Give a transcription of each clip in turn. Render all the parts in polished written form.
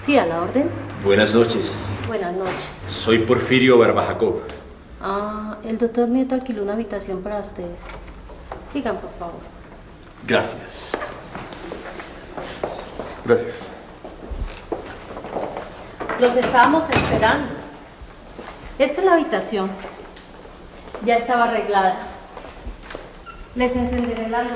Sí, a la orden. Buenas noches. Buenas noches. Soy Porfirio Barba Jacob. Ah, el doctor Nieto alquiló una habitación para ustedes. Sigan, por favor. Gracias. Gracias. Los estábamos esperando. Esta es la habitación. Ya estaba arreglada. Les encenderé la luz.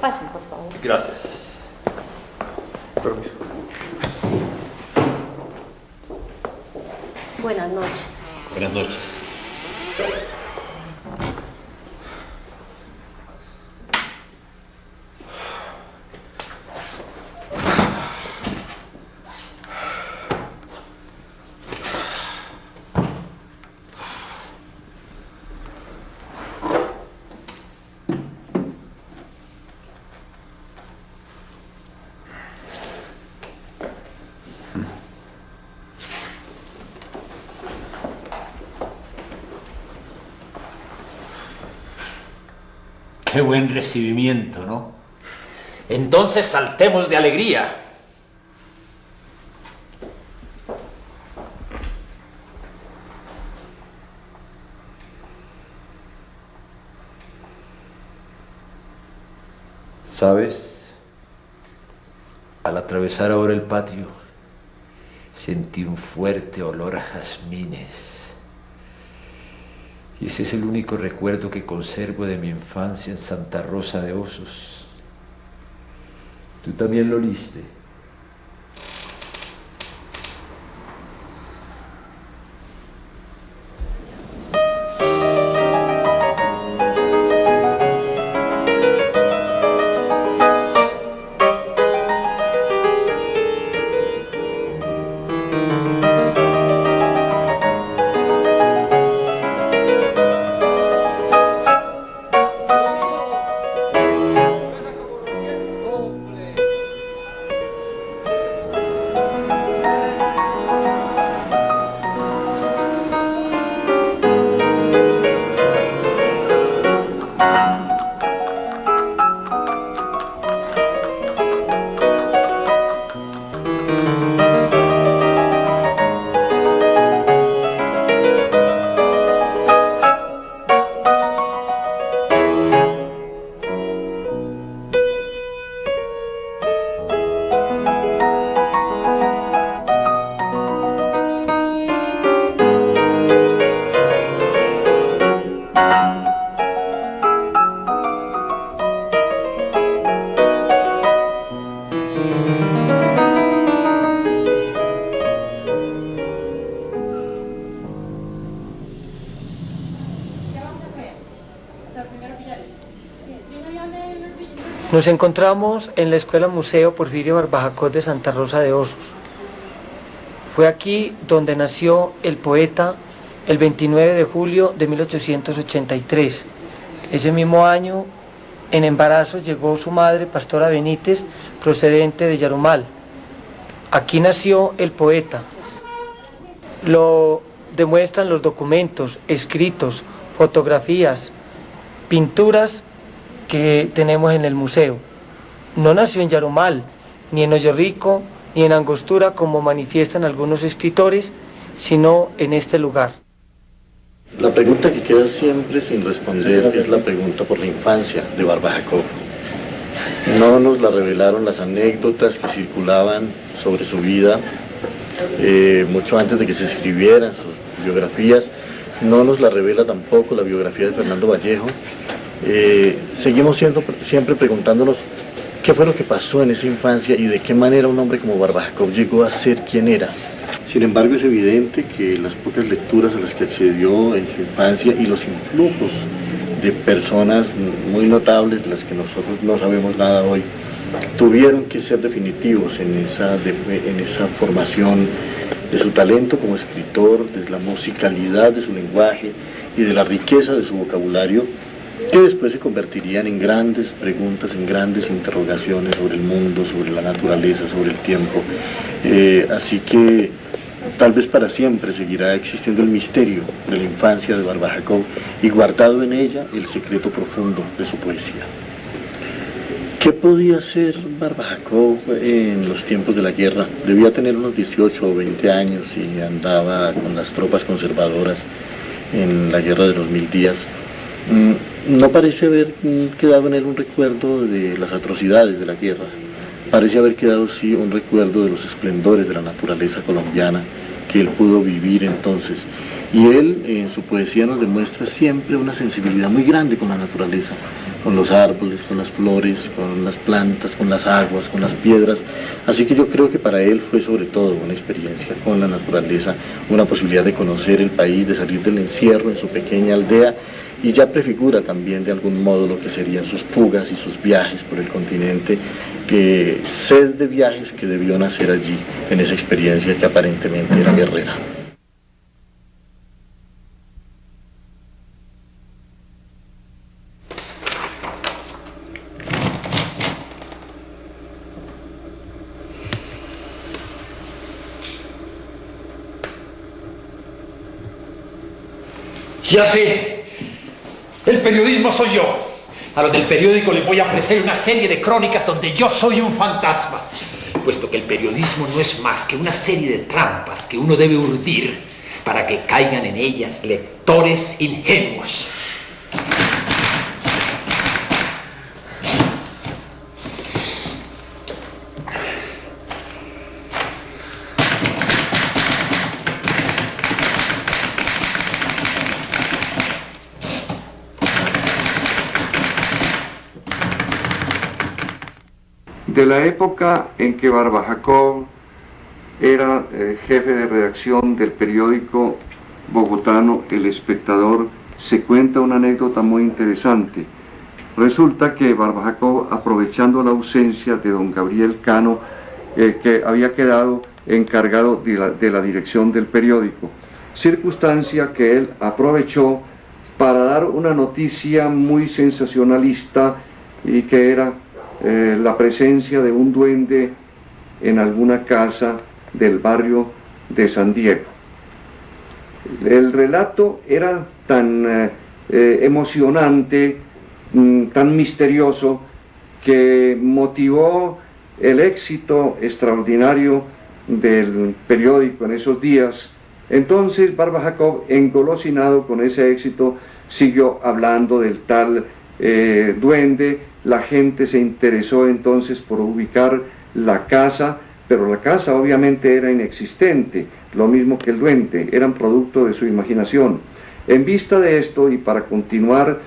Pasen, por favor. Gracias. Permiso. Buenas noches. Buenas noches. Qué buen recibimiento, ¿no? Entonces saltemos de alegría. ¿Sabes? Al atravesar ahora el patio, sentí un fuerte olor a jazmines. Y ese es el único recuerdo que conservo de mi infancia en Santa Rosa de Osos. ¿Tú también lo oliste? Nos encontramos en la Escuela Museo Porfirio Barba Jacob de Santa Rosa de Osos. Fue aquí donde nació el poeta el 29 de julio de 1883. Ese mismo año, en embarazo, llegó su madre, Pastora Benítez, procedente de Yarumal. Aquí nació el poeta. Lo demuestran los documentos, escritos, fotografías, pinturas que tenemos en el museo. No nació en Yarumal, ni en Hoyo Rico, ni en Angostura, como manifiestan algunos escritores, sino en este lugar. La pregunta que queda siempre sin responder es la pregunta por la infancia de Barba Jacob. No nos la revelaron las anécdotas que circulaban sobre su vida mucho antes de que se escribieran sus biografías. No nos la revela tampoco la biografía de Fernando Vallejo. Seguimos siempre preguntándonos qué fue lo que pasó en esa infancia y de qué manera un hombre como Barba Jacob llegó a ser quien era. Sin embargo, es evidente que las pocas lecturas a las que accedió en su infancia y los influjos de personas muy notables, de las que nosotros no sabemos nada hoy, tuvieron que ser definitivos en esa formación de su talento como escritor, de la musicalidad de su lenguaje y de la riqueza de su vocabulario, que después se convertirían en grandes preguntas, en grandes interrogaciones sobre el mundo, sobre la naturaleza, sobre el tiempo. Así que tal vez para siempre seguirá existiendo el misterio de la infancia de Barba Jacob y guardado en ella el secreto profundo de su poesía. ¿Qué podía hacer Barba Jacob en los tiempos de la guerra? Debía tener unos 18 o 20 años y andaba con las tropas conservadoras en la guerra de los 1000 días. No parece haber quedado en él un recuerdo de las atrocidades de la guerra. Parece haber quedado sí un recuerdo de los esplendores de la naturaleza colombiana que él pudo vivir entonces. Y él en su poesía nos demuestra siempre una sensibilidad muy grande con la naturaleza, con los árboles, con las flores, con las plantas, con las aguas, con las piedras. Así que yo creo que para él fue sobre todo una experiencia con la naturaleza, una posibilidad de conocer el país, de salir del encierro en su pequeña aldea, y ya prefigura también de algún modo lo que serían sus fugas y sus viajes por el continente, que sed de viajes que debió nacer allí, en esa experiencia que aparentemente era guerrera. Ya sé, el periodismo soy yo. A los del periódico les voy a ofrecer una serie de crónicas donde yo soy un fantasma, puesto que el periodismo no es más que una serie de trampas que uno debe urdir para que caigan en ellas lectores ingenuos. De la época en que Barba Jacob era jefe de redacción del periódico bogotano El Espectador, se cuenta una anécdota muy interesante. Resulta que Barba Jacob, aprovechando la ausencia de don Gabriel Cano, que había quedado encargado de la dirección del periódico, circunstancia que él aprovechó para dar una noticia muy sensacionalista, y que era la presencia de un duende en alguna casa del barrio de San Diego. El relato era tan emocionante, tan misterioso, que motivó el éxito extraordinario del periódico en esos días. Entonces Barba Jacob, engolosinado con ese éxito, siguió hablando del tal duende. La gente se interesó entonces por ubicar la casa, pero la casa obviamente era inexistente, lo mismo que el duende, eran producto de su imaginación. En vista de esto, y para continuar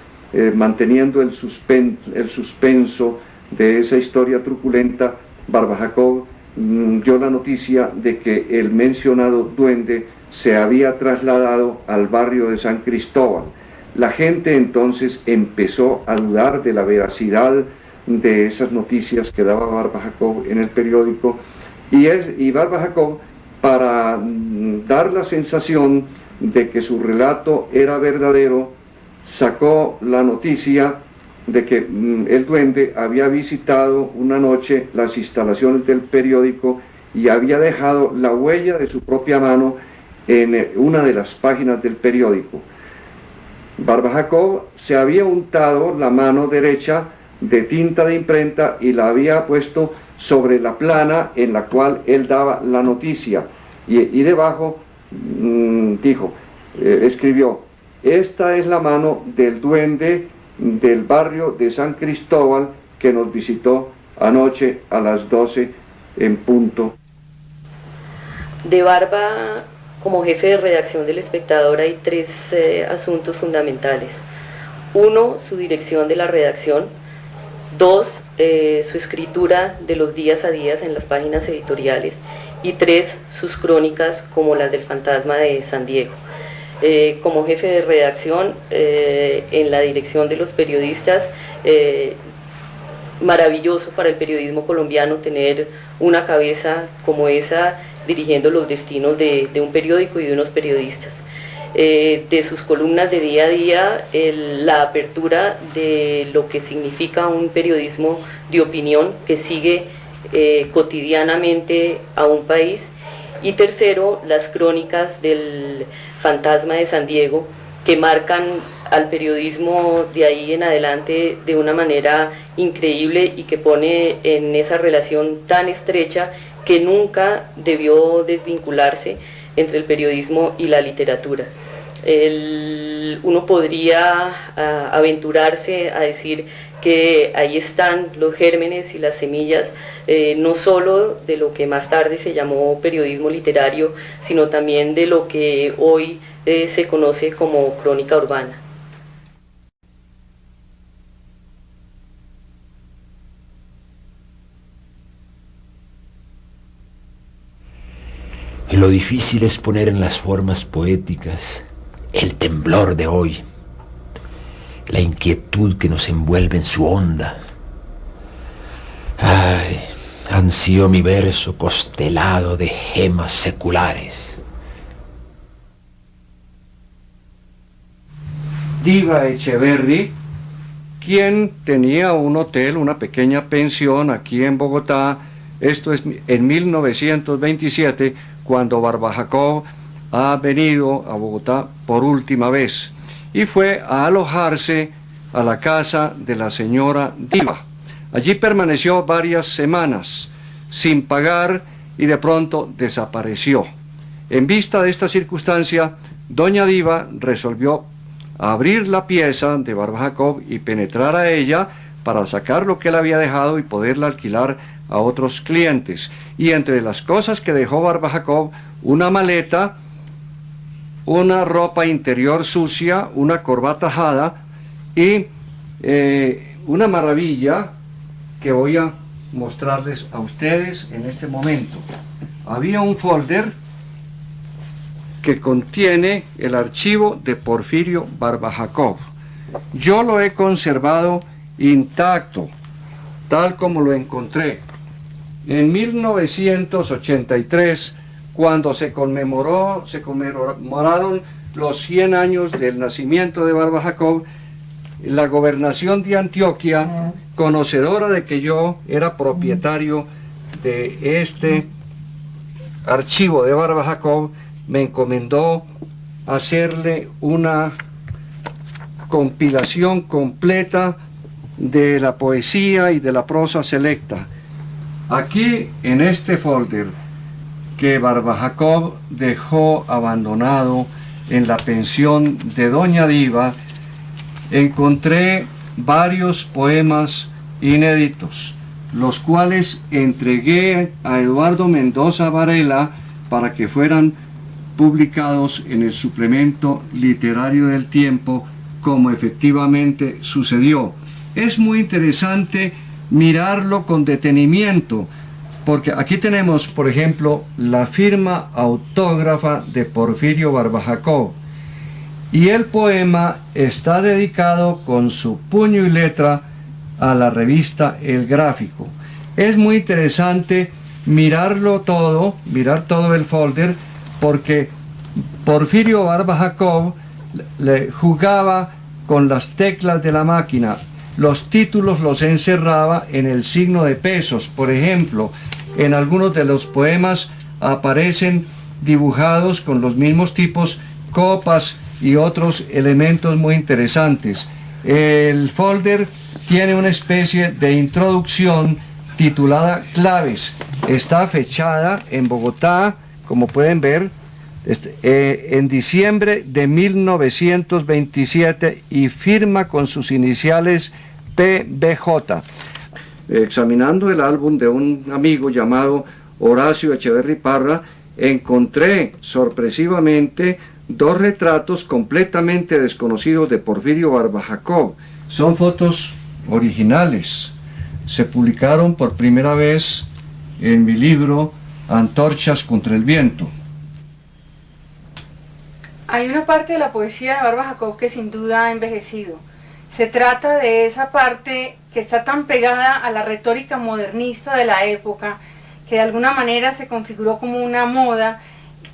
manteniendo el suspenso de esa historia truculenta, Barba Jacob dio la noticia de que el mencionado duende se había trasladado al barrio de San Cristóbal. La gente entonces empezó a dudar de la veracidad de esas noticias que daba Barba Jacob en el periódico, y Barba Jacob, para dar la sensación de que su relato era verdadero, sacó la noticia de que el duende había visitado una noche las instalaciones del periódico y había dejado la huella de su propia mano en una de las páginas del periódico. Barba Jacob se había untado la mano derecha de tinta de imprenta y la había puesto sobre la plana en la cual él daba la noticia, y debajo escribió: esta es la mano del duende del barrio de San Cristóbal que nos visitó anoche a las 12 en punto. De Barba, como jefe de redacción del Espectador, hay tres asuntos fundamentales. Uno, su dirección de la redacción. Dos, su escritura de los días a días en las páginas editoriales. Y tres, sus crónicas como las del fantasma de San Diego. Como jefe de redacción, en la dirección de los periodistas, maravilloso para el periodismo colombiano tener una cabeza como esa dirigiendo los destinos de un periódico y de unos periodistas. De sus columnas de día a día, la apertura de lo que significa un periodismo de opinión que sigue cotidianamente a un país. Y tercero, las crónicas del fantasma de San Diego, que marcan al periodismo de ahí en adelante de una manera increíble y que pone en esa relación tan estrecha que nunca debió desvincularse entre el periodismo y la literatura. Uno podría aventurarse a decir que ahí están los gérmenes y las semillas, no solo de lo que más tarde se llamó periodismo literario, sino también de lo que hoy se conoce como crónica urbana. Lo difícil es poner en las formas poéticas el temblor de hoy, la inquietud que nos envuelve en su onda. Ay, ansío mi verso costelado de gemas seculares. Diva Echeverry, quien tenía un hotel, una pequeña pensión aquí en Bogotá, esto es en 1927, cuando Barba Jacob ha venido a Bogotá por última vez y fue a alojarse a la casa de la señora Diva. Allí permaneció varias semanas sin pagar y de pronto desapareció. En vista de esta circunstancia, doña Diva resolvió abrir la pieza de Barba Jacob y penetrar a ella para sacar lo que él había dejado y poderla alquilar a otros clientes. Y entre las cosas que dejó Barba Jacob, una maleta, una ropa interior sucia, una corbata ajada y una maravilla que voy a mostrarles a ustedes en este momento. Había un folder que contiene el archivo de Porfirio Barba Jacob. Yo lo he conservado intacto, tal como lo encontré. En 1983, cuando se conmemoraron los 100 años del nacimiento de Barba Jacob, la gobernación de Antioquia, conocedora de que yo era propietario de este archivo de Barba Jacob, me encomendó hacerle una compilación completa de la poesía y de la prosa selecta. Aquí, en este folder que Barba Jacob dejó abandonado en la pensión de doña Diva, encontré varios poemas inéditos, los cuales entregué a Eduardo Mendoza Varela para que fueran publicados en el suplemento literario del Tiempo, como efectivamente sucedió. Es muy interesante mirarlo con detenimiento, porque aquí tenemos, por ejemplo, la firma autógrafa de Porfirio Barba Jacob, y el poema está dedicado con su puño y letra a la revista El Gráfico. Es muy interesante mirarlo todo, mirar todo el folder, porque Porfirio Barba Jacob le jugaba con las teclas de la máquina. Los títulos los encerraba en el signo de pesos. Por ejemplo, en algunos de los poemas aparecen dibujados con los mismos tipos copas y otros elementos muy interesantes. El folder tiene una especie de introducción titulada Claves. Está fechada en Bogotá, como pueden ver, en diciembre de 1927 y firma con sus iniciales PBJ. Examinando el álbum de un amigo llamado Horacio Echeverry Parra, encontré sorpresivamente dos retratos completamente desconocidos de Porfirio Barba Jacob. Son fotos originales. Se publicaron por primera vez en mi libro Antorchas contra el viento. Hay una parte de la poesía de Barba Jacob que sin duda ha envejecido. Se trata de esa parte que está tan pegada a la retórica modernista de la época, que de alguna manera se configuró como una moda,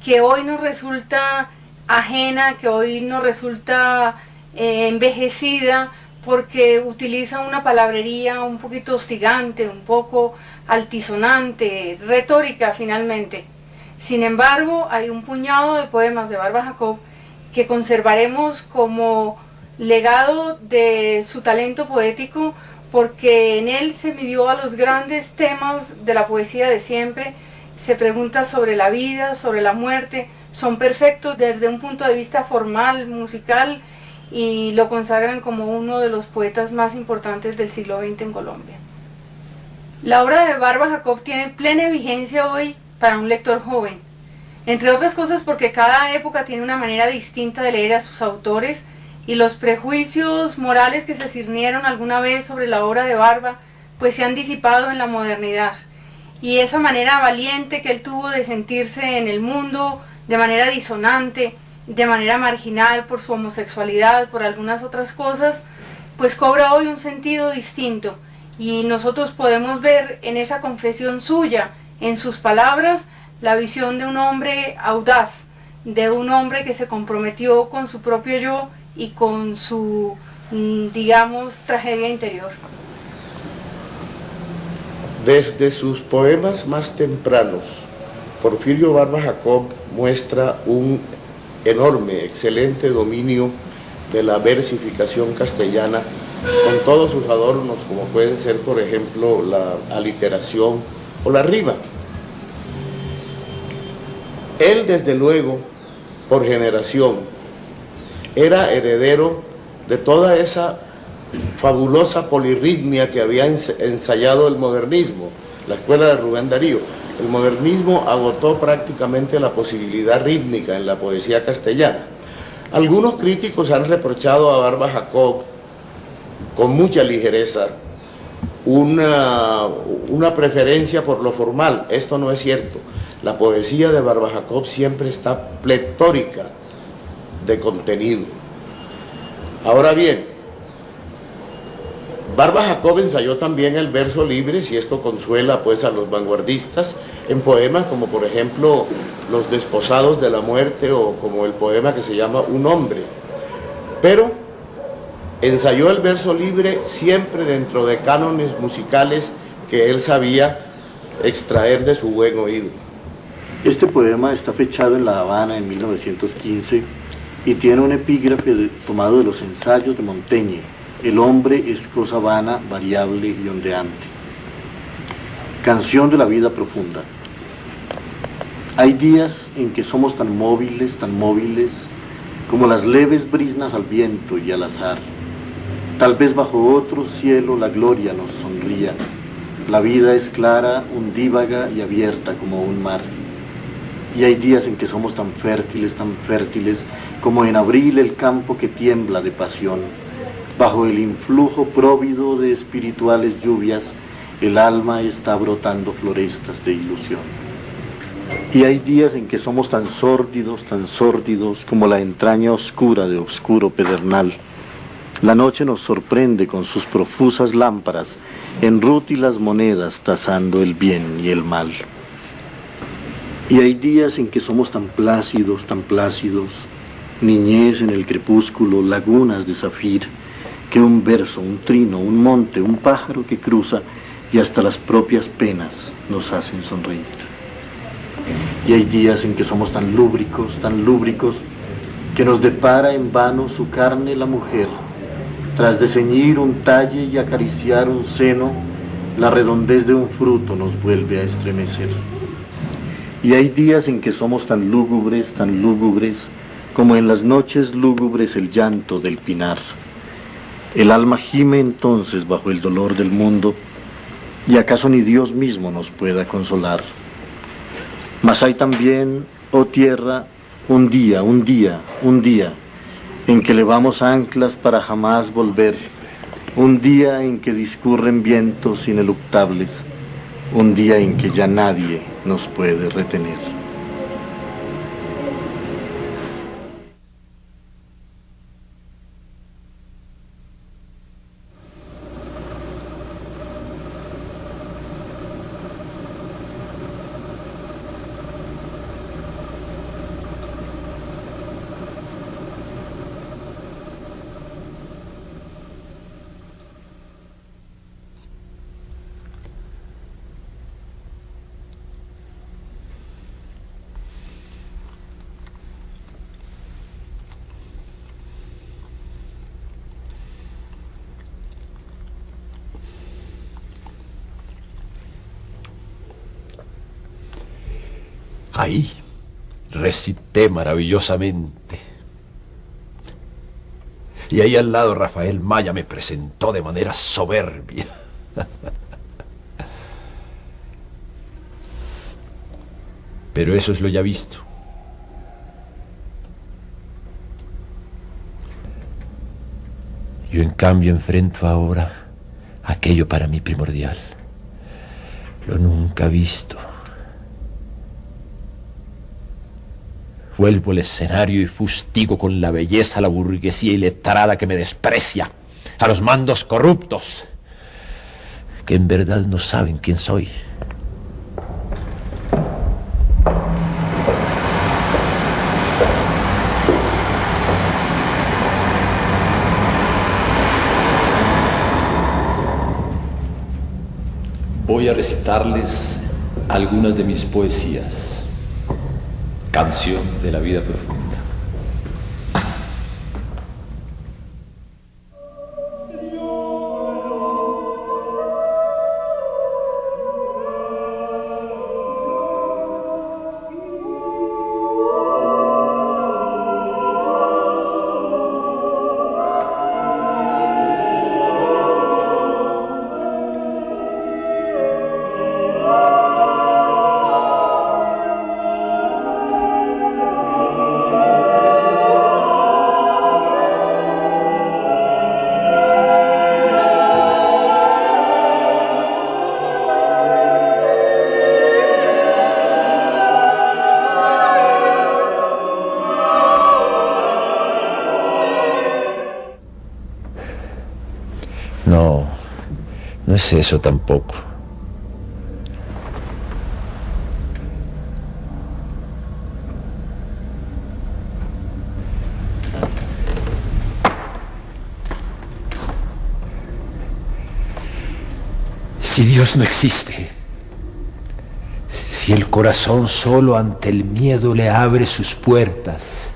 que hoy nos resulta ajena, que hoy nos resulta envejecida, porque utiliza una palabrería un poquito hostigante, un poco altisonante, retórica finalmente. Sin embargo, hay un puñado de poemas de Barba Jacob que conservaremos como legado de su talento poético, porque en él se midió a los grandes temas de la poesía de siempre. Se pregunta sobre la vida, sobre la muerte, son perfectos desde un punto de vista formal, musical, y lo consagran como uno de los poetas más importantes del siglo XX en Colombia. La obra de Barba Jacob tiene plena vigencia hoy para un lector joven, entre otras cosas porque cada época tiene una manera distinta de leer a sus autores, y los prejuicios morales que se cirnieron alguna vez sobre la obra de Barba pues se han disipado en la modernidad, y esa manera valiente que él tuvo de sentirse en el mundo de manera disonante, de manera marginal por su homosexualidad, por algunas otras cosas, pues cobra hoy un sentido distinto, y nosotros podemos ver en esa confesión suya, en sus palabras, la visión de un hombre audaz, de un hombre que se comprometió con su propio yo y con su, digamos, tragedia interior. Desde sus poemas más tempranos, Porfirio Barba Jacob muestra un enorme, excelente dominio de la versificación castellana, con todos sus adornos, como puede ser, por ejemplo, la aliteración o la rima. Él, desde luego, por generación, era heredero de toda esa fabulosa polirritmia que había ensayado el modernismo, la escuela de Rubén Darío. El modernismo agotó prácticamente la posibilidad rítmica en la poesía castellana. Algunos críticos han reprochado a Barba Jacob, con mucha ligereza, una preferencia por lo formal. Esto no es cierto. La poesía de Barba Jacob siempre está pletórica de contenido. Ahora bien, Barba Jacob ensayó también el verso libre, si esto consuela pues a los vanguardistas, en poemas como por ejemplo Los desposados de la muerte, o como el poema que se llama Un hombre. Pero ensayó el verso libre siempre dentro de cánones musicales que él sabía extraer de su buen oído. Este poema está fechado en La Habana en 1915 y tiene un epígrafe tomado de los ensayos de Montaigne: el hombre es cosa vana, variable y ondeante. Canción de la vida profunda. Hay días en que somos tan móviles como las leves brisnas al viento y al azar. Tal vez bajo otro cielo la gloria nos sonría. La vida es clara, undívaga y abierta como un mar. Y hay días en que somos tan fértiles, como en abril el campo que tiembla de pasión. Bajo el influjo próvido de espirituales lluvias, el alma está brotando florestas de ilusión. Y hay días en que somos tan sórdidos como la entraña oscura de oscuro pedernal. La noche nos sorprende con sus profusas lámparas, en rútilas monedas tasando el bien y el mal. Y hay días en que somos tan plácidos, niñez en el crepúsculo, lagunas de zafir, que un verso, un trino, un monte, un pájaro que cruza, y hasta las propias penas nos hacen sonreír. Y hay días en que somos tan lúbricos, que nos depara en vano su carne la mujer. Tras de ceñir un talle y acariciar un seno, la redondez de un fruto nos vuelve a estremecer. Y hay días en que somos tan lúgubres, como en las noches lúgubres el llanto del pinar. El alma gime entonces bajo el dolor del mundo, y acaso ni Dios mismo nos pueda consolar. Mas hay también, oh tierra, un día, en que levamos anclas para jamás volver, un día en que discurren vientos ineluctables, un día en que ya nadie nos puede retener. Ahí recité maravillosamente. Y ahí al lado Rafael Maya me presentó de manera soberbia. Pero eso es lo ya visto. Yo en cambio enfrento ahora aquello para mí primordial, lo nunca visto. Vuelvo al escenario y fustigo con la belleza a la burguesía iletrada que me desprecia, a los mandos corruptos, que en verdad no saben quién soy. Voy a recitarles algunas de mis poesías. Canción de la vida profunda. No es eso tampoco. Si Dios no existe, si el corazón solo ante el miedo le abre sus puertas,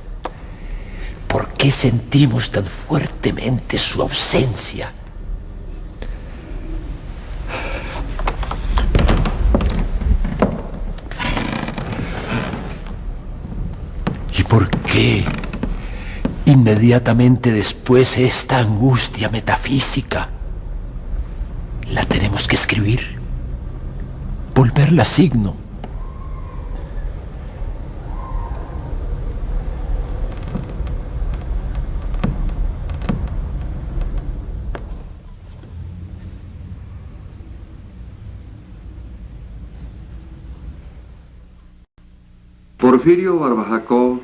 ¿por qué sentimos tan fuertemente su ausencia? ¿Y por qué inmediatamente después esta angustia metafísica la tenemos que escribir, volverla signo? Porfirio Barbajacob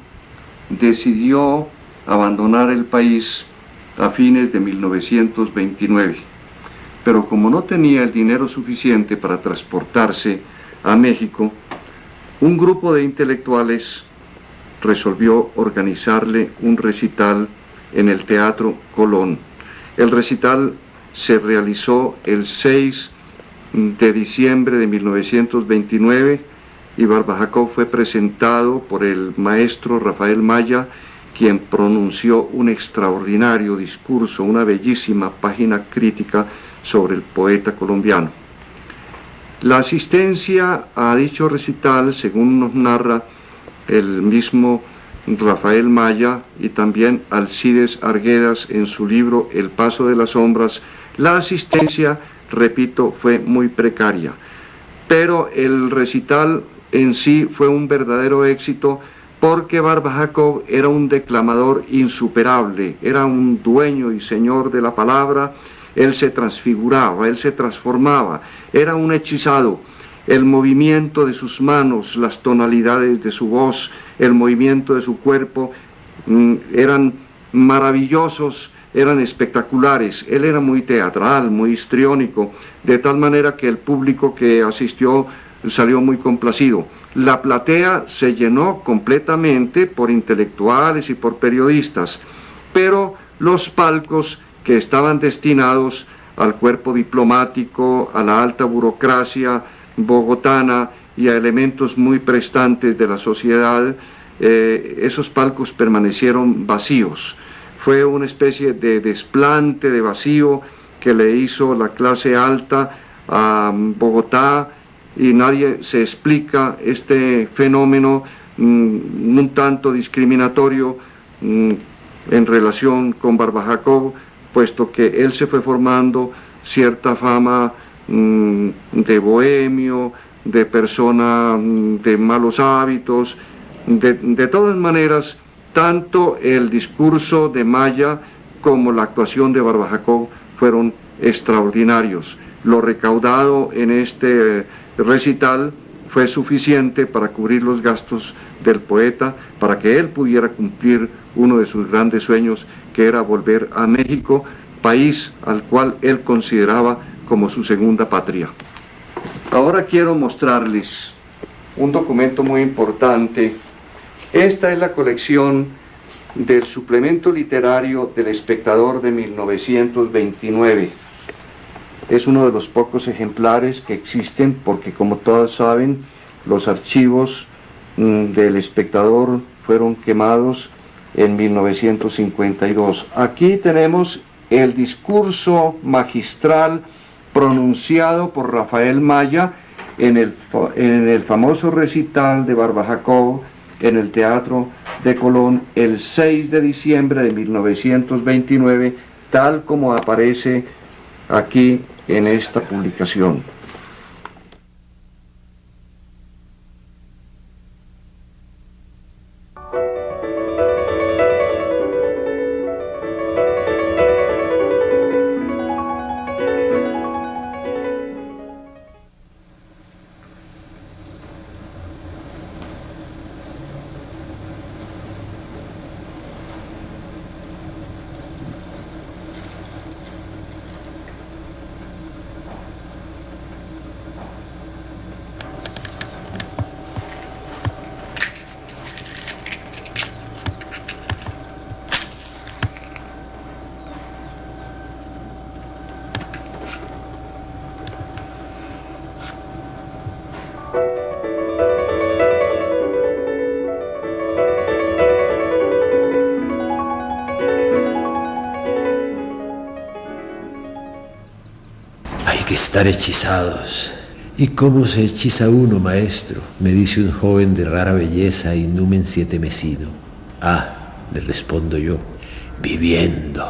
decidió abandonar el país a fines de 1929, pero como no tenía el dinero suficiente para transportarse a México, un grupo de intelectuales resolvió organizarle un recital en el Teatro Colón. El recital se realizó el 6 de diciembre de 1929 y Barbajacob fue presentado por el maestro Rafael Maya, quien pronunció un extraordinario discurso, una bellísima página crítica sobre el poeta colombiano. La asistencia a dicho recital, según nos narra el mismo Rafael Maya y también Alcides Arguedas en su libro El paso de las sombras, la asistencia, repito, fue muy precaria, pero el recital en sí fue un verdadero éxito porque Barbajacob era un declamador insuperable, era un dueño y señor de la palabra. Él se transfiguraba, él se transformaba, era un hechizado. El movimiento de sus manos, las tonalidades de su voz, el movimiento de su cuerpo eran maravillosos, eran espectaculares. Él era muy teatral, muy histriónico, de tal manera que el público que asistió salió muy complacido. La platea se llenó completamente por intelectuales y por periodistas, pero los palcos que estaban destinados al cuerpo diplomático, a la alta burocracia bogotana y a elementos muy prestantes de la sociedad, esos palcos permanecieron vacíos. Fue una especie de desplante, de vacío que le hizo la clase alta a Bogotá y nadie se explica este fenómeno un tanto discriminatorio en relación con Barba Jacob, puesto que él se fue formando cierta fama de bohemio, de persona de malos hábitos. De todas maneras, tanto el discurso de Maya como la actuación de Barba Jacob fueron extraordinarios. Lo recaudado en este recital fue suficiente para cubrir los gastos del poeta, para que él pudiera cumplir uno de sus grandes sueños, que era volver a México, país al cual él consideraba como su segunda patria. Ahora quiero mostrarles un documento muy importante. Esta es la colección del suplemento literario del Espectador de 1929. Es uno de los pocos ejemplares que existen porque, como todos saben, los archivos del Espectador fueron quemados en 1952. Aquí tenemos el discurso magistral pronunciado por Rafael Maya en el famoso recital de Barba Jacob en el Teatro de Colón el 6 de diciembre de 1929, tal como aparece aquí en esta publicación. Que estar hechizados. ¿Y cómo se hechiza uno, maestro?, me dice un joven de rara belleza y numen 7 mesino. Ah, le respondo yo, viviendo.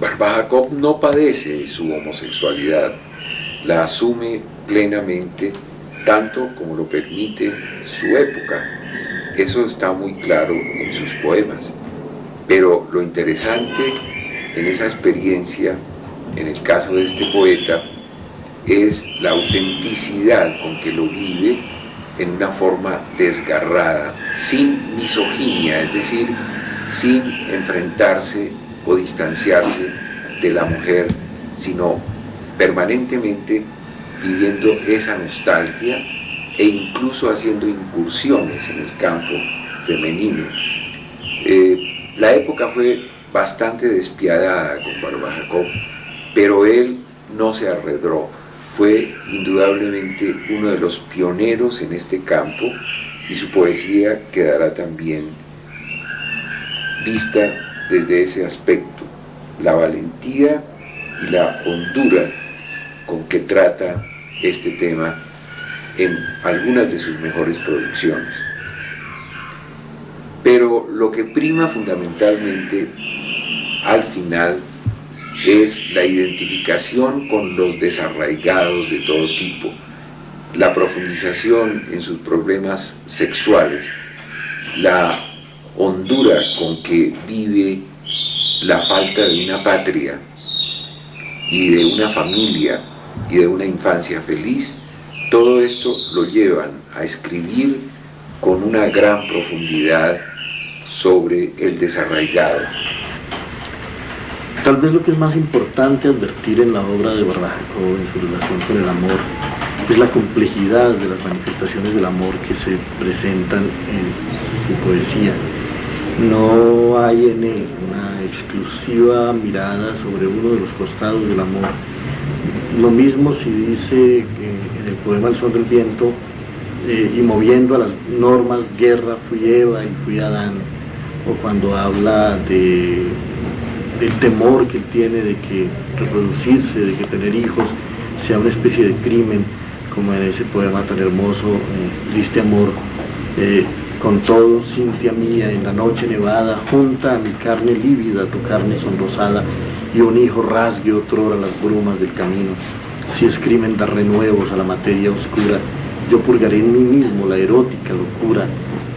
Barba Jacob no padece su homosexualidad, la asume plenamente tanto como lo permite su época. Eso está muy claro en sus poemas. Pero lo interesante en esa experiencia, en el caso de este poeta, es la autenticidad con que lo vive en una forma desgarrada, sin misoginia, es decir, sin enfrentarse o distanciarse de la mujer, sino permanentemente viviendo esa nostalgia e incluso haciendo incursiones en el campo femenino. La época fue bastante despiadada con Barba Jacob, pero él no se arredró. Fue indudablemente uno de los pioneros en este campo y su poesía quedará también vista desde ese aspecto, la valentía y la hondura con que trata este tema en algunas de sus mejores producciones. Pero lo que prima fundamentalmente al final es la identificación con los desarraigados de todo tipo, la profundización en sus problemas sexuales, la hondura con que vive la falta de una patria y de una familia y de una infancia feliz. Todo esto lo llevan a escribir con una gran profundidad sobre el desarraigado. Tal vez lo que es más importante advertir en la obra de Barba Jacob en su relación con el amor es la complejidad de las manifestaciones del amor que se presentan en su poesía. No hay en él una exclusiva mirada sobre uno de los costados del amor. Lo mismo si dice que en el poema El son del viento, y moviendo a las normas, guerra, fui Eva y fui Adán, o cuando habla del temor que él tiene de que reproducirse, de que tener hijos sea una especie de crimen, como en ese poema tan hermoso, Triste amor, con todo, Cintia mía, en la noche nevada, junta a mi carne lívida, tu carne sonrosada, y un hijo rasgue otrora las brumas del camino. Si es crimen dar renuevos a la materia oscura, yo purgaré en mí mismo la erótica locura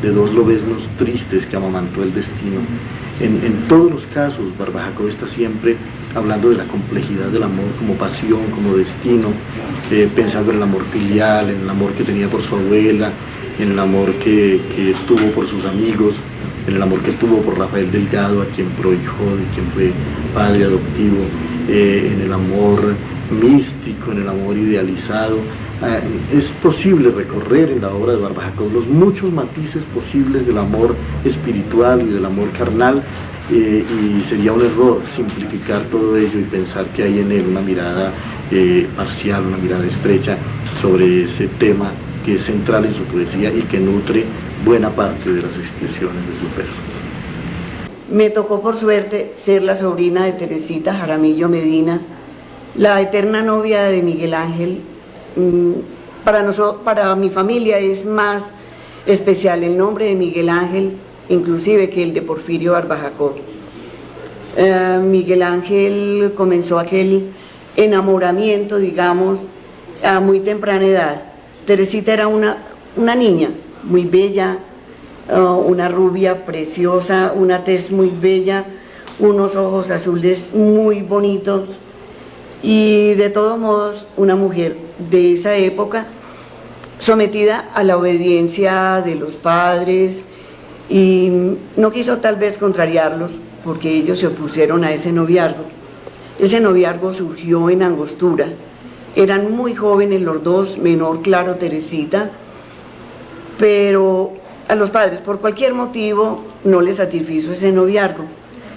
de dos lobeznos tristes que amamantó el destino. En todos los casos, Barba Jacob está siempre hablando de la complejidad del amor como pasión, como destino, pensando en el amor filial, en el amor que tenía por su abuela, en el amor que tuvo por sus amigos, en el amor que tuvo por Rafael Delgado, a quien prohijó, de quien fue padre adoptivo, en el amor místico, en el amor idealizado. Es posible recorrer en la obra de Barba Jacob los muchos matices posibles del amor espiritual y del amor carnal, y sería un error simplificar todo ello y pensar que hay en él una mirada parcial, una mirada estrecha sobre ese tema que es central en su poesía y que nutre buena parte de las expresiones de sus versos. Me tocó por suerte ser la sobrina de Teresita Jaramillo Medina, la eterna novia de Miguel Ángel. Para mi familia es más especial el nombre de Miguel Ángel, inclusive, que el de Porfirio Barba Jacob. Miguel Ángel comenzó aquel enamoramiento, digamos, a muy temprana edad. Teresita era una niña muy bella, una rubia preciosa, una tez muy bella, unos ojos azules muy bonitos, y de todos modos una mujer de esa época sometida a la obediencia de los padres, y no quiso tal vez contrariarlos porque ellos se opusieron a ese noviazgo. Ese noviazgo surgió en Angostura, eran muy jóvenes los dos, menor claro Teresita, pero a los padres por cualquier motivo no les satisfizo ese noviazgo,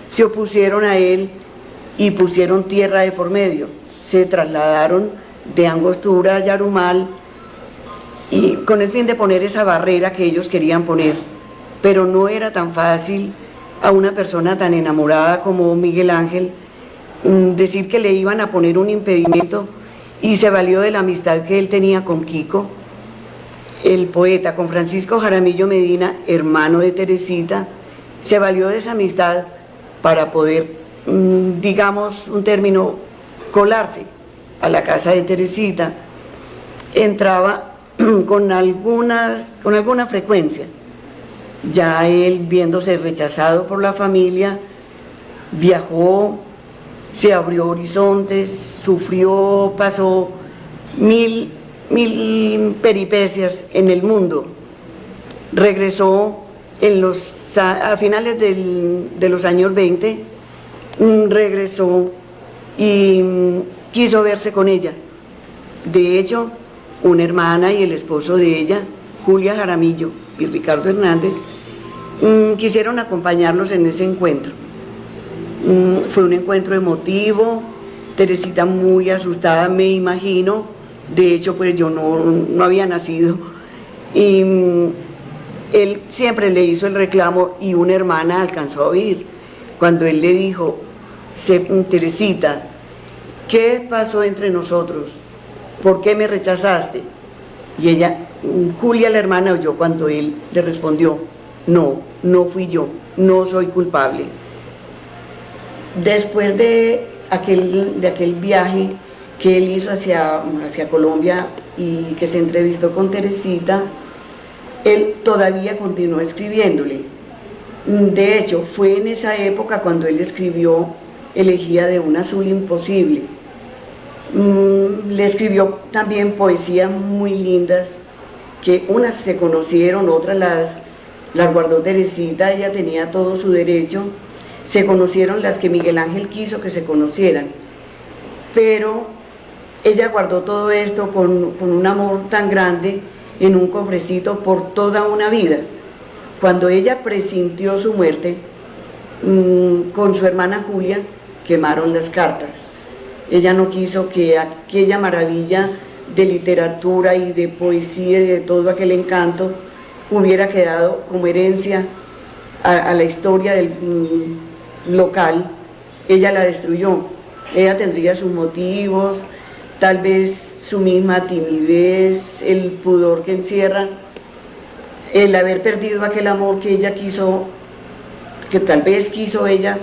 se opusieron a él y pusieron tierra de por medio, se trasladaron de Angostura a Yarumal, y con el fin de poner esa barrera que ellos querían poner, pero no era tan fácil a una persona tan enamorada como Miguel Ángel decir que le iban a poner un impedimento, y se valió de la amistad que él tenía con Kiko, el poeta, con Francisco Jaramillo Medina, hermano de Teresita. Se valió de esa amistad para poder, digamos, un término, colarse a la casa de Teresita. Entraba con alguna frecuencia. Ya él, viéndose rechazado por la familia, viajó, se abrió horizontes, sufrió, pasó mil peripecias en el mundo. Regresó a finales de los años 20 regresó y quiso verse con ella. De hecho, una hermana y el esposo de ella, Julia Jaramillo y Ricardo Hernández, quisieron acompañarlos en ese encuentro. Fue un encuentro emotivo, Teresita muy asustada, me imagino. De hecho, pues yo no había nacido. Y él siempre le hizo el reclamo y una hermana alcanzó a oír. Cuando él le dijo, Teresita, ¿qué pasó entre nosotros? ¿Por qué me rechazaste? Y ella, Julia la hermana, oyó cuando él le respondió, no fui yo, no soy culpable. Después de aquel viaje que él hizo hacia Colombia y que se entrevistó con Teresita, él todavía continuó escribiéndole. De hecho, fue en esa época cuando él escribió Elegía de un azul imposible. Le escribió también poesías muy lindas, que unas se conocieron, otras las guardó Teresita, ella tenía todo su derecho. Se conocieron las que Miguel Ángel quiso que se conocieran, pero ella guardó todo esto con un amor tan grande en un cofrecito por toda una vida. Cuando ella presintió su muerte, con su hermana Julia quemaron las cartas. Ella no quiso que aquella maravilla de literatura y de poesía y de todo aquel encanto hubiera quedado como herencia a la historia del local. Ella la destruyó. Ella tendría sus motivos, tal vez su misma timidez, el pudor que encierra, el haber perdido aquel amor que ella quiso, que tal vez quiso ella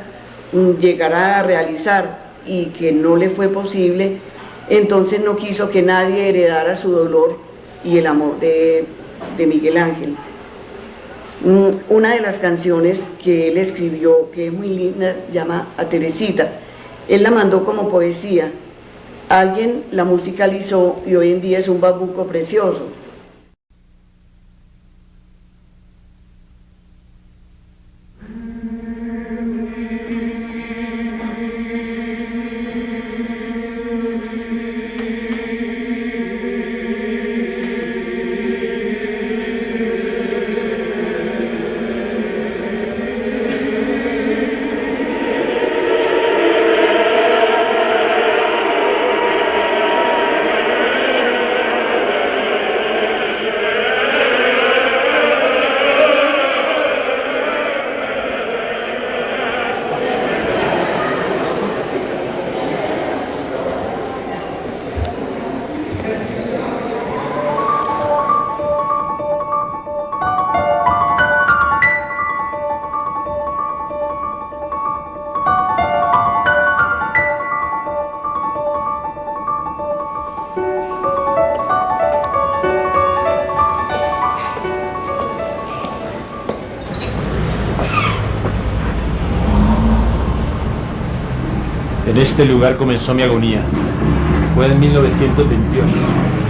llegar a realizar y que no le fue posible. Entonces no quiso que nadie heredara su dolor y el amor de Miguel Ángel. Una de las canciones que él escribió, que es muy linda, llama A Teresita. Él la mandó como poesía. Alguien la musicalizó y hoy en día es un bambuco precioso. En este lugar comenzó mi agonía. Fue en 1928,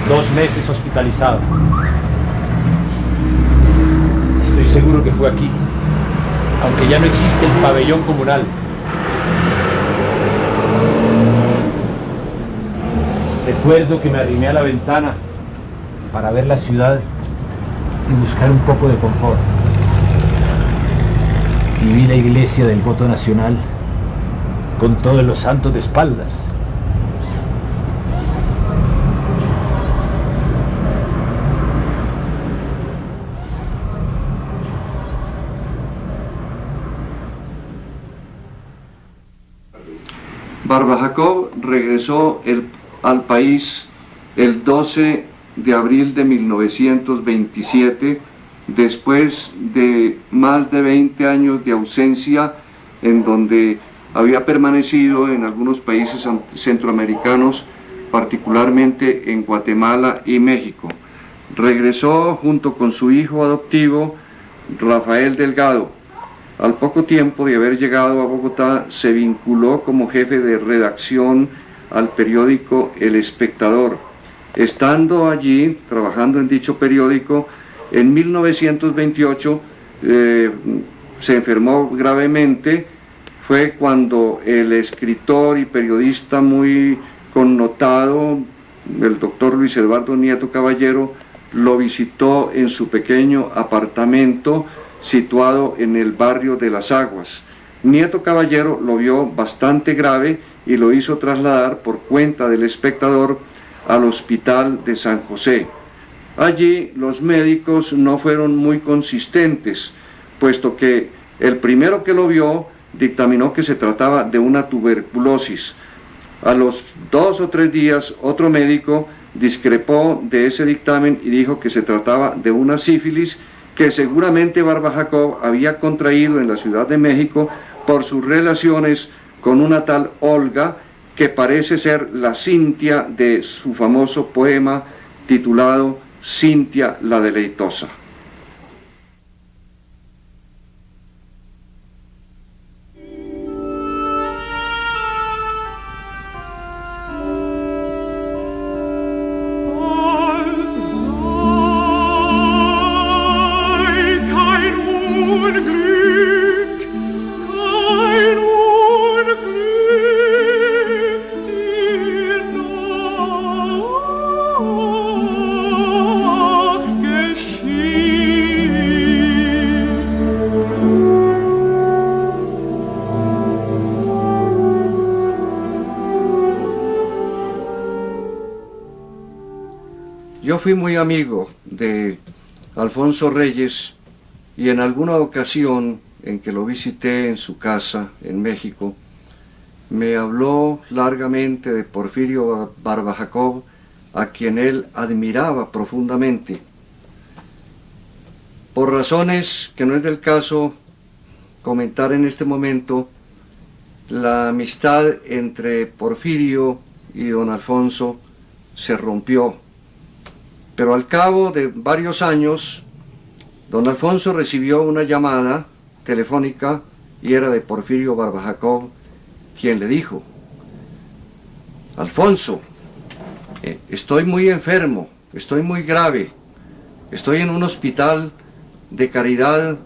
2 meses hospitalizado. Estoy seguro que fue aquí, aunque ya no existe el pabellón comunal. Recuerdo que me arrimé a la ventana para ver la ciudad y buscar un poco de confort. Y vi la iglesia del voto nacional con todos los santos de espaldas. Barba Jacob regresó al país el 12 de abril de 1927, después de más de 20 años de ausencia, en donde había permanecido en algunos países centroamericanos, particularmente en Guatemala y México. Regresó junto con su hijo adoptivo, Rafael Delgado. Al poco tiempo de haber llegado a Bogotá, se vinculó como jefe de redacción al periódico El Espectador. Estando allí, trabajando en dicho periódico, en 1928 se enfermó gravemente, fue cuando el escritor y periodista muy connotado, el doctor Luis Eduardo Nieto Caballero, lo visitó en su pequeño apartamento situado en el barrio de Las Aguas. Nieto Caballero lo vio bastante grave y lo hizo trasladar por cuenta del Espectador al hospital de San José. Allí los médicos no fueron muy consistentes, puesto que el primero que lo vio dictaminó que se trataba de una tuberculosis. A los 2 o 3 días otro médico discrepó de ese dictamen y dijo que se trataba de una sífilis que seguramente Barba Jacob había contraído en la Ciudad de México por sus relaciones con una tal Olga, que parece ser la Cintia de su famoso poema titulado Cintia la Deleitosa. Yo fui muy amigo de Alfonso Reyes y en alguna ocasión en que lo visité en su casa en México, me habló largamente de Porfirio Barba Jacob, a quien él admiraba profundamente. Por razones que no es del caso comentar en este momento, la amistad entre Porfirio y don Alfonso se rompió. Pero al cabo de varios años, don Alfonso recibió una llamada telefónica y era de Porfirio Barba Jacob, quien le dijo: Alfonso, estoy muy enfermo, estoy muy grave, estoy en un hospital de caridad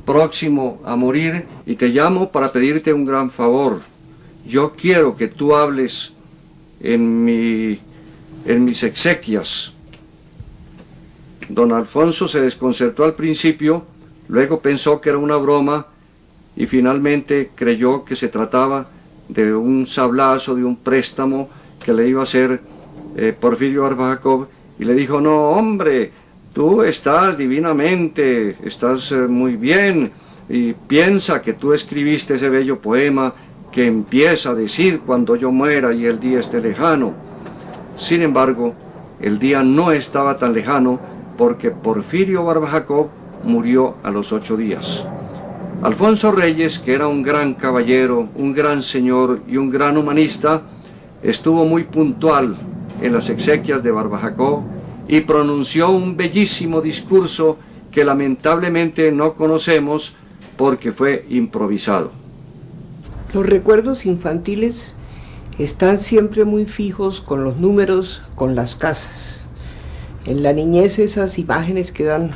próximo a morir y te llamo para pedirte un gran favor. Yo quiero que tú hables en mis exequias. Don Alfonso se desconcertó al principio, luego pensó que era una broma y finalmente creyó que se trataba de un sablazo, de un préstamo que le iba a hacer Porfirio Barba Jacob, y le dijo: no, hombre, tú estás divinamente, estás muy bien, y piensa que tú escribiste ese bello poema que empieza a decir cuando yo muera y el día esté lejano. Sin embargo, el día no estaba tan lejano, porque Porfirio Barba Jacob murió a los 8 días. Alfonso Reyes, que era un gran caballero, un gran señor y un gran humanista, estuvo muy puntual en las exequias de Barba Jacob y pronunció un bellísimo discurso que lamentablemente no conocemos porque fue improvisado. Los recuerdos infantiles están siempre muy fijos con los números, con las casas. En la niñez esas imágenes quedan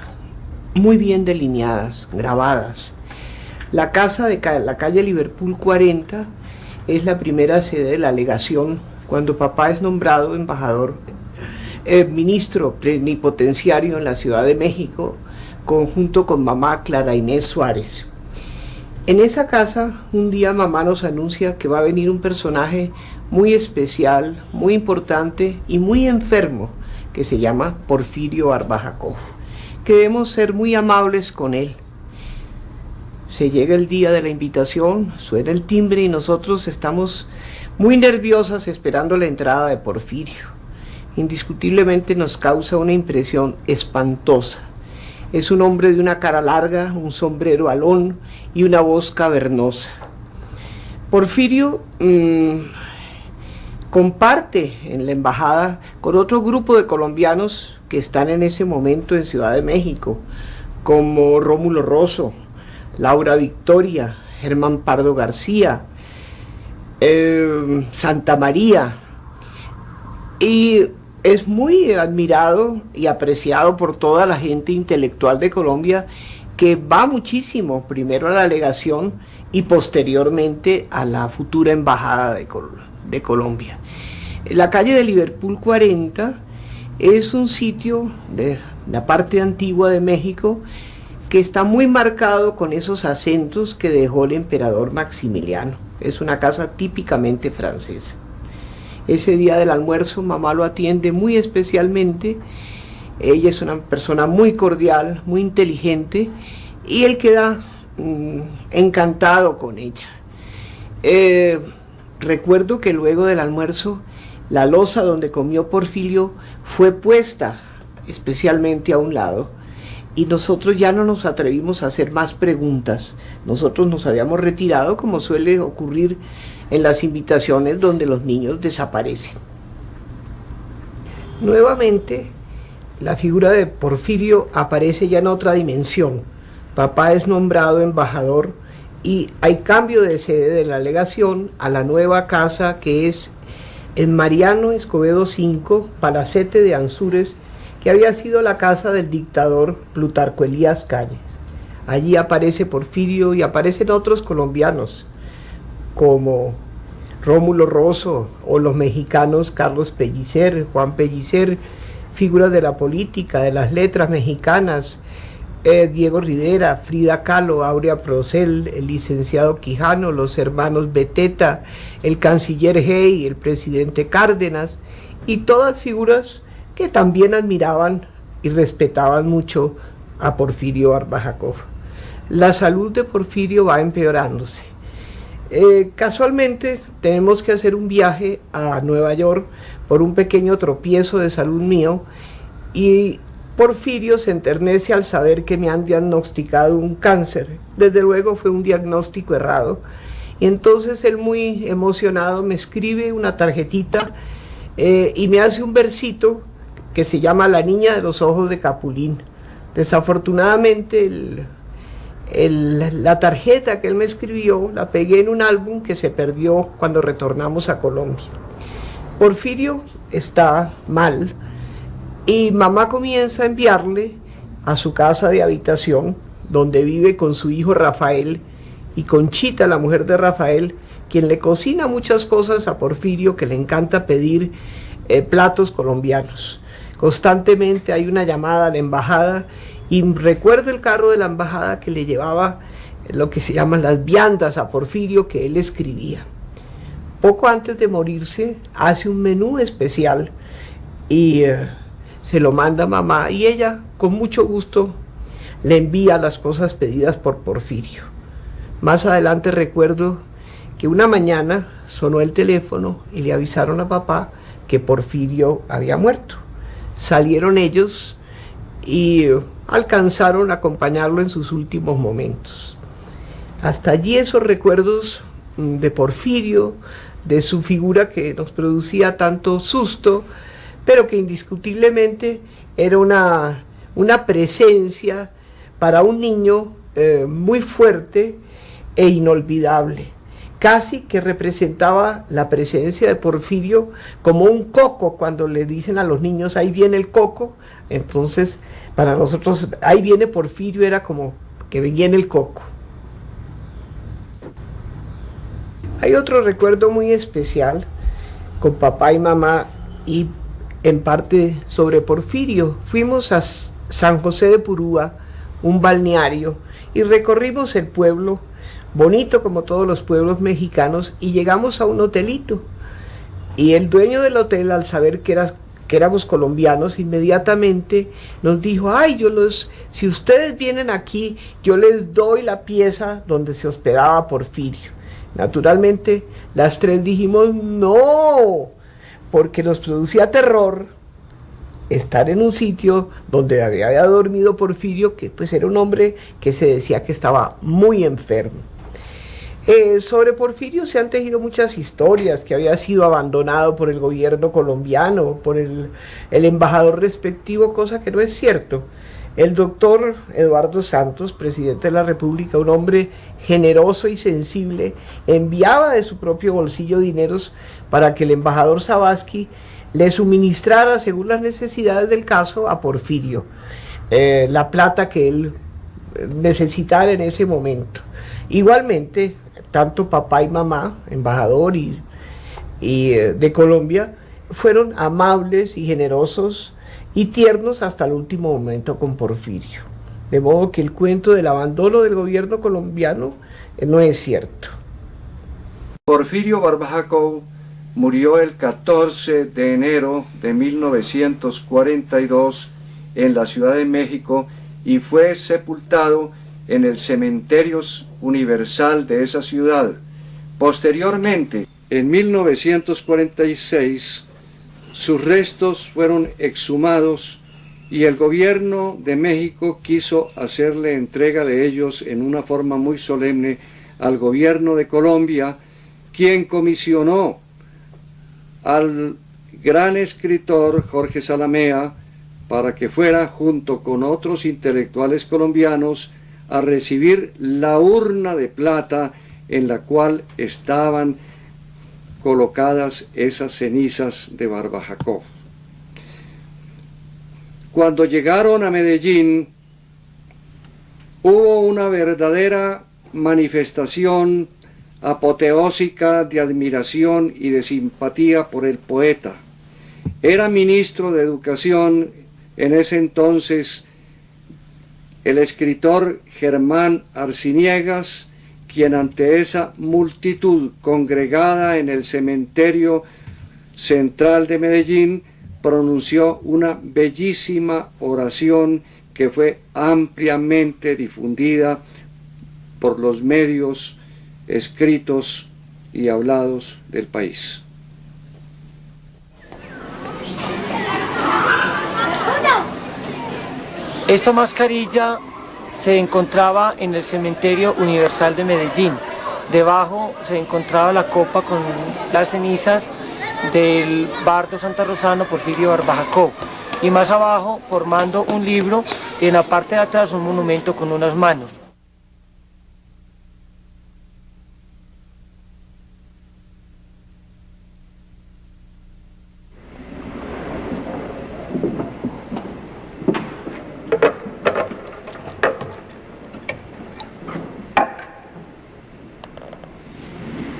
muy bien delineadas, grabadas. La casa de la calle Liverpool 40 es la primera sede de la legación cuando papá es nombrado embajador, ministro plenipotenciario en la Ciudad de México, junto con mamá Clara Inés Suárez. En esa casa un día mamá nos anuncia que va a venir un personaje muy especial, muy importante y muy enfermo, que se llama Porfirio Barba Jacob, que debemos ser muy amables con él. Se llega el día de la invitación, suena el timbre y nosotros estamos muy nerviosas esperando la entrada de Porfirio. Indiscutiblemente nos causa una impresión espantosa. Es un hombre de una cara larga, un sombrero alón y una voz cavernosa. Porfirio comparte en la embajada con otro grupo de colombianos que están en ese momento en Ciudad de México, como Rómulo Rosso, Laura Victoria, Germán Pardo García, Santa María, y es muy admirado y apreciado por toda la gente intelectual de Colombia, que va muchísimo primero a la legación y posteriormente a la futura embajada de Colombia. La calle de Liverpool 40 es un sitio de la parte antigua de México que está muy marcado con esos acentos que dejó el emperador Maximiliano. Es una casa típicamente francesa. Ese día del almuerzo mamá lo atiende muy especialmente. Ella es una persona muy cordial, muy inteligente, y él queda encantado con ella. Recuerdo que luego del almuerzo la loza donde comió Porfirio fue puesta especialmente a un lado, y nosotros ya no nos atrevimos a hacer más preguntas. Nosotros nos habíamos retirado, como suele ocurrir en las invitaciones donde los niños desaparecen. Nuevamente, la figura de Porfirio aparece ya en otra dimensión. Papá es nombrado embajador y hay cambio de sede de la legación a la nueva casa, que es en Mariano Escobedo 5, Palacete de Ansúrez, que había sido la casa del dictador Plutarco Elías Calles. Allí aparece Porfirio y aparecen otros colombianos como Rómulo Rosso o los mexicanos Carlos Pellicer, Juan Pellicer, figuras de la política, de las letras mexicanas, Diego Rivera, Frida Kahlo, Áurea Procel, el licenciado Quijano, los hermanos Beteta, el canciller Hey, el presidente Cárdenas, y todas figuras que también admiraban y respetaban mucho a Porfirio Barbajakov. La salud de Porfirio va empeorándose. Casualmente tenemos que hacer un viaje a Nueva York por un pequeño tropiezo de salud mío, y Porfirio se enternece al saber que me han diagnosticado un cáncer. Desde luego fue un diagnóstico errado, y entonces él, muy emocionado, me escribe una tarjetita y me hace un versito que se llama La niña de los ojos de Capulín. Desafortunadamente la tarjeta que él me escribió la pegué en un álbum que se perdió cuando retornamos a Colombia. Porfirio está mal y mamá comienza a enviarle a su casa de habitación, donde vive con su hijo Rafael y Conchita, la mujer de Rafael, quien le cocina muchas cosas a Porfirio, que le encanta pedir platos colombianos. Constantemente hay una llamada a la embajada, y recuerdo el carro de la embajada que le llevaba lo que se llaman las viandas a Porfirio, que él escribía. Poco antes de morirse hace un menú especial y se lo manda a mamá, y ella con mucho gusto le envía las cosas pedidas por Porfirio. Más adelante recuerdo que una mañana sonó el teléfono y le avisaron a papá que Porfirio había muerto. Salieron ellos y alcanzaron a acompañarlo en sus últimos momentos. Hasta allí esos recuerdos de Porfirio, de su figura que nos producía tanto susto, pero que indiscutiblemente era una presencia para un niño muy fuerte e inolvidable. Casi que representaba la presencia de Porfirio como un coco. Cuando le dicen a los niños, ahí viene el coco, entonces para nosotros, ahí viene Porfirio, era como que viene el coco. Hay otro recuerdo muy especial con papá y mamá, y en parte sobre Porfirio. Fuimos a San José de Purúa, un balneario, y recorrimos el pueblo, bonito como todos los pueblos mexicanos, y llegamos a un hotelito, y el dueño del hotel, al saber que éramos colombianos, inmediatamente nos dijo, ay, si ustedes vienen aquí, yo les doy la pieza donde se hospedaba Porfirio. Naturalmente las tres dijimos no, porque nos producía terror estar en un sitio donde había dormido Porfirio, que pues era un hombre que se decía que estaba muy enfermo. Sobre Porfirio se han tejido muchas historias, que había sido abandonado por el gobierno colombiano, por el embajador respectivo, cosa que no es cierto. El doctor Eduardo Santos, presidente de la República, un hombre generoso y sensible, enviaba de su propio bolsillo dineros para que el embajador Sabatsky le suministrara, según las necesidades del caso, a Porfirio la plata que él necesitara en ese momento. Igualmente, tanto papá y mamá, embajador y de Colombia, fueron amables y generosos y tiernos hasta el último momento con Porfirio. De modo que el cuento del abandono del gobierno colombiano no es cierto. Porfirio Barba Jacob murió el 14 de enero de 1942 en la Ciudad de México y fue sepultado en el Cementerio Universal de esa ciudad. Posteriormente, en 1946, sus restos fueron exhumados y el gobierno de México quiso hacerle entrega de ellos en una forma muy solemne al gobierno de Colombia, quien comisionó al gran escritor Jorge Zalamea para que fuera, junto con otros intelectuales colombianos, a recibir la urna de plata en la cual estaban colocadas esas cenizas de Barba Jacob. Cuando llegaron a Medellín, hubo una verdadera manifestación apoteósica de admiración y de simpatía por el poeta. Era ministro de Educación en ese entonces el escritor Germán Arciniegas, quien ante esa multitud congregada en el cementerio central de Medellín pronunció una bellísima oración que fue ampliamente difundida por los medios escritos y hablados del país. Esta mascarilla se encontraba en el Cementerio Universal de Medellín. Debajo se encontraba la copa con las cenizas del bardo santarrosano Porfirio Barba Jacob. Y más abajo, formando un libro, y en la parte de atrás un monumento con unas manos.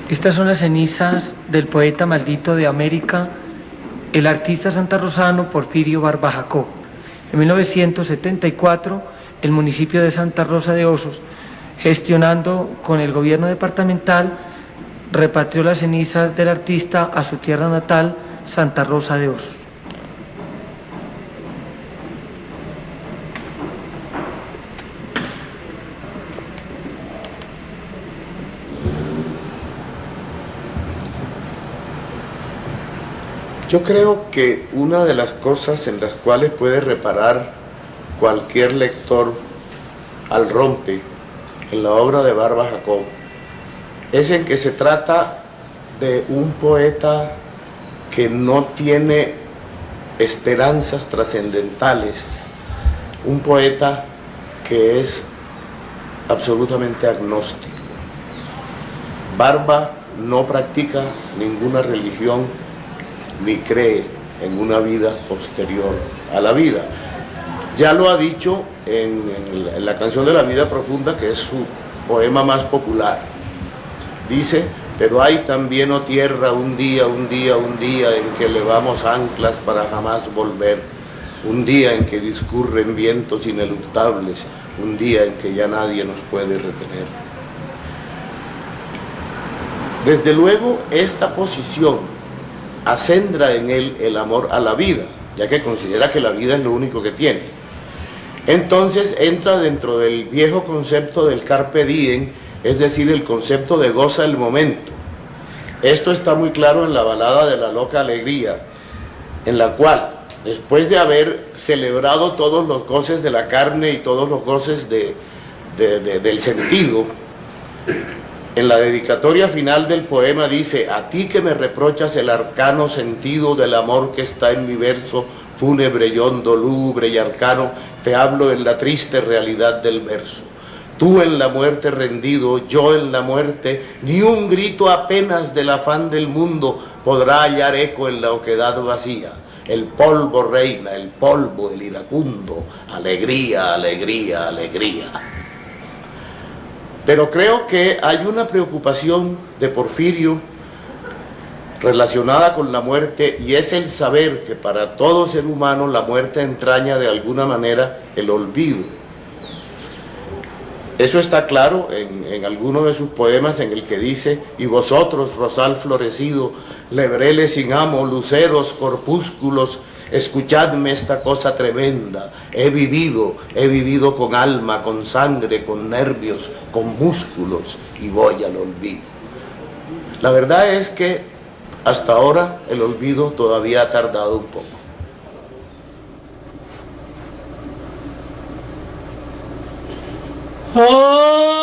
Estas son las cenizas del poeta maldito de América, el artista santarrosano Porfirio Barba Jacob. En 1974, el municipio de Santa Rosa de Osos, gestionando con el gobierno departamental, repatrió las cenizas del artista a su tierra natal, Santa Rosa de Osos. Yo creo que una de las cosas en las cuales puede reparar cualquier lector al rompe en la obra de Barba Jacob es en que se trata de un poeta que no tiene esperanzas trascendentales, un poeta que es absolutamente agnóstico. Barba no practica ninguna religión ni cree en una vida posterior a la vida. Ya lo ha dicho en la canción de la vida profunda, que es su poema más popular. Dice: pero hay también, oh tierra, un día en que elevamos anclas para jamás volver, un día en que discurren vientos ineluctables, un día en que ya nadie nos puede retener. Desde luego, esta posición acendra en él el amor a la vida, ya que considera que la vida es lo único que tiene. Entonces entra dentro del viejo concepto del carpe diem, es decir, el concepto de goza el momento. Esto está muy claro en la balada de la loca alegría, en la cual, después de haber celebrado todos los goces de la carne y todos los goces del sentido, en la dedicatoria final del poema dice: a ti que me reprochas el arcano sentido del amor que está en mi verso, fúnebre y hondo, lúgubre y arcano, te hablo en la triste realidad del verso. Tú en la muerte rendido, yo en la muerte, ni un grito apenas del afán del mundo, podrá hallar eco en la oquedad vacía. El polvo reina, el polvo, el iracundo, alegría, alegría, alegría. Pero creo que hay una preocupación de Porfirio relacionada con la muerte, y es el saber que para todo ser humano la muerte entraña de alguna manera el olvido. Eso está claro en alguno de sus poemas, en el que dice: y vosotros, rosal florecido, lebreles sin amo, luceros, corpúsculos, escuchadme esta cosa tremenda. He vivido con alma, con sangre, con nervios, con músculos, y voy al olvido. La verdad es que hasta ahora el olvido todavía ha tardado un poco. ¡Oh!